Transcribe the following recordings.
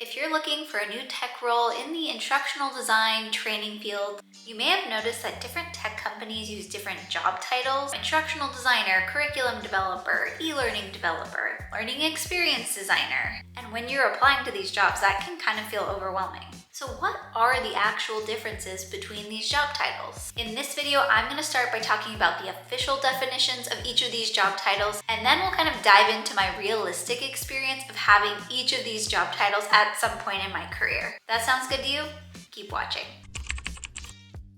If you're looking for a new tech role in the instructional design training field, you may have noticed that different tech companies use different job titles: instructional designer, curriculum developer, e-learning developer, learning experience designer. And when you're applying to these jobs, that can kind of feel overwhelming. So what are the actual differences between these job titles? In this video, I'm going to start by talking about the official definitions of each of these job titles, and then we'll kind of dive into my realistic experience of having each of these job titles at some point in my career. That sounds good to you? Keep watching.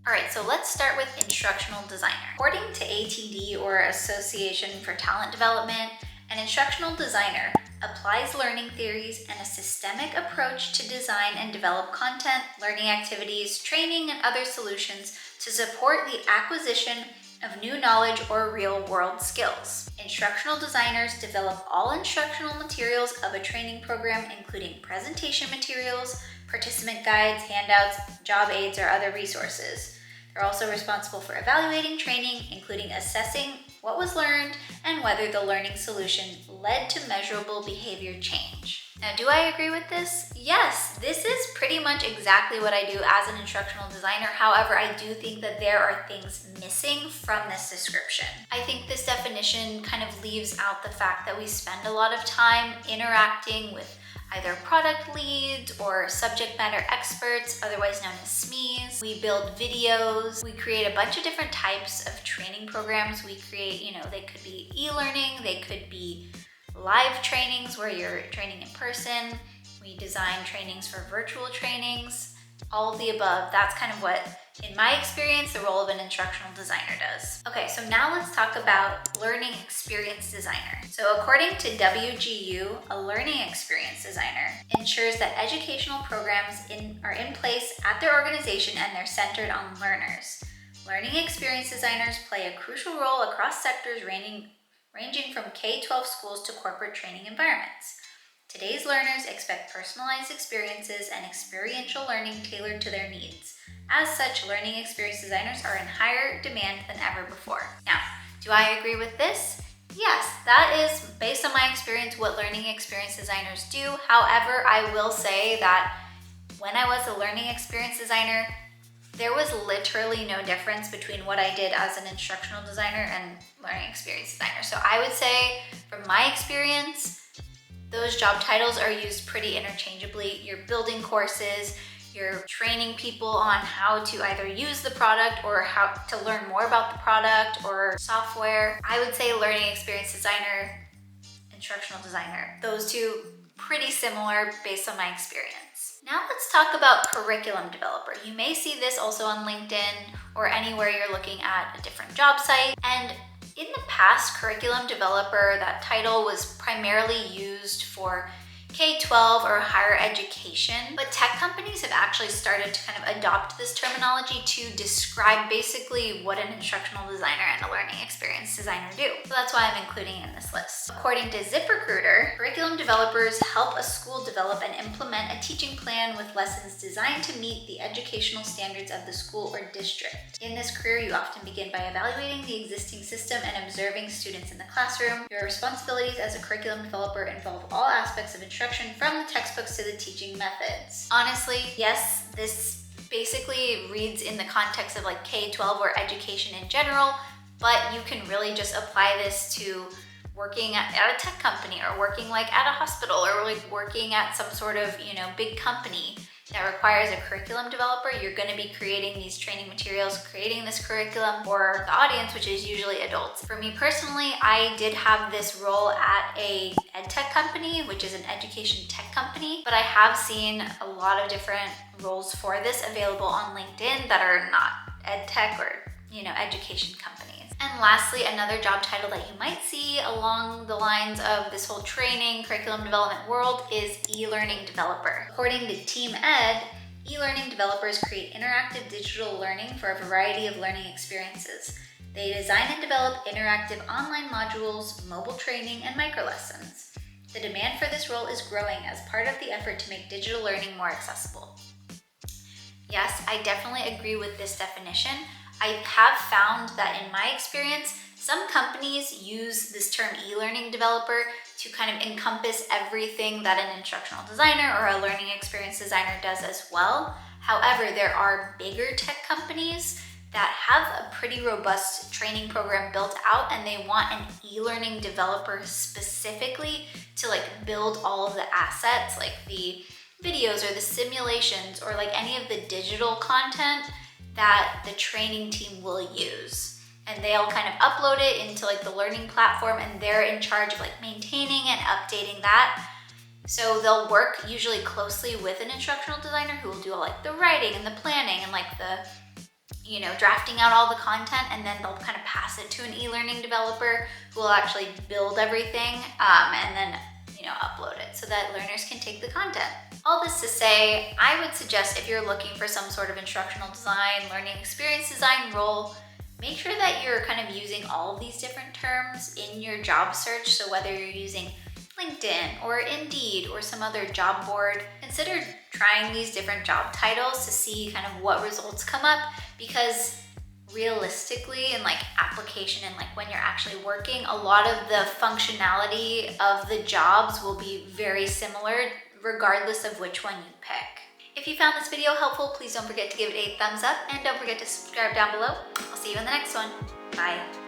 Alright, so let's start with instructional designer. According to ATD, or Association for Talent Development, an instructional designer applies learning theories and a systemic approach to design and develop content, learning activities, training, and other solutions to support the acquisition of new knowledge or real-world skills. Instructional designers develop all instructional materials of a training program, including presentation materials, participant guides, handouts, job aids, or other resources. They're also responsible for evaluating training, including assessing what was learned and whether the learning solution led to measurable behavior change. Now, do I agree with this? Yes, this is pretty much exactly what I do as an instructional designer. However, I do think that there are things missing from this description. I think this definition kind of leaves out the fact that we spend a lot of time interacting with either product leads or subject matter experts, otherwise known as SMEs. We build videos. We create a bunch of different types of training programs. We create, they could be e-learning, they could be live trainings where you're training in person. We design trainings for virtual trainings, all of the above. That's kind of what, in my experience, the role of an instructional designer does. Okay, so now let's talk about learning experience designer. So according to WGU, a learning experience designer ensures that educational programs are in place at their organization and they're centered on learners. Learning experience designers play a crucial role across sectors ranging from K-12 schools to corporate training environments. Today's learners expect personalized experiences and experiential learning tailored to their needs. As such, learning experience designers are in higher demand than ever before. Now, do I agree with this? Yes, that is, based on my experience, what learning experience designers do. However, I will say that when I was a learning experience designer, there was literally no difference between what I did as an instructional designer and learning experience designer. So I would say, from my experience, those job titles are used pretty interchangeably. You're building courses, you're training people on how to either use the product or how to learn more about the product or software. I would say learning experience designer, instructional designer, those two pretty similar based on my experience. Now let's talk about curriculum developer. You may see this also on LinkedIn or anywhere you're looking at a different job site. And in the past, curriculum developer, that title was primarily used for K-12 or higher education, but tech companies have actually started to kind of adopt this terminology to describe basically what an instructional designer and a learning experience designer do. So that's why I'm including it in this list. According to ZipRecruiter, curriculum developers help a school develop and implement a teaching plan with lessons designed to meet the educational standards of the school or district. In this career, you often begin by evaluating the existing system and observing students in the classroom. Your responsibilities as a curriculum developer involve all aspects of instruction, from the textbooks to the teaching methods. Honestly, yes, this basically reads in the context of like K-12 or education in general, but you can really just apply this to working at a tech company or working like at a hospital or like working at some sort of, big company that requires a curriculum developer. You're going to be creating these training materials, creating this curriculum for the audience, which is usually adults. For me personally, I did have this role at a ed tech company, which is an education tech company, but I have seen a lot of different roles for this available on LinkedIn that are not ed tech or, education companies. And lastly, another job title that you might see along the lines of this whole training, curriculum development world is e-learning developer. According to Team Ed, e-learning developers create interactive digital learning for a variety of learning experiences. They design and develop interactive online modules, mobile training, and microlessons. The demand for this role is growing as part of the effort to make digital learning more accessible. Yes, I definitely agree with this definition. I have found that in my experience, some companies use this term e-learning developer to kind of encompass everything that an instructional designer or a learning experience designer does as well. However, there are bigger tech companies that have a pretty robust training program built out, and they want an e-learning developer specifically to like build all of the assets, like the videos or the simulations or like any of the digital content that the training team will use. And they'll kind of upload it into like the learning platform, and they're in charge of like maintaining and updating that. So they'll work usually closely with an instructional designer who will do all like the writing and the planning and like the drafting out all the content, and then they'll kind of pass it to an e-learning developer who will actually build everything and then upload it so that learners can take the content. All this to say, I would suggest if you're looking for some sort of instructional design, learning experience design role, make sure that you're kind of using all of these different terms in your job search. So whether you're using LinkedIn or Indeed or some other job board, consider trying these different job titles to see kind of what results come up, because realistically in like application and like when you're actually working, a lot of the functionality of the jobs will be very similar regardless of which one you pick. If you found this video helpful, please don't forget to give it a thumbs up and don't forget to subscribe down below. I'll see you in the next one. Bye.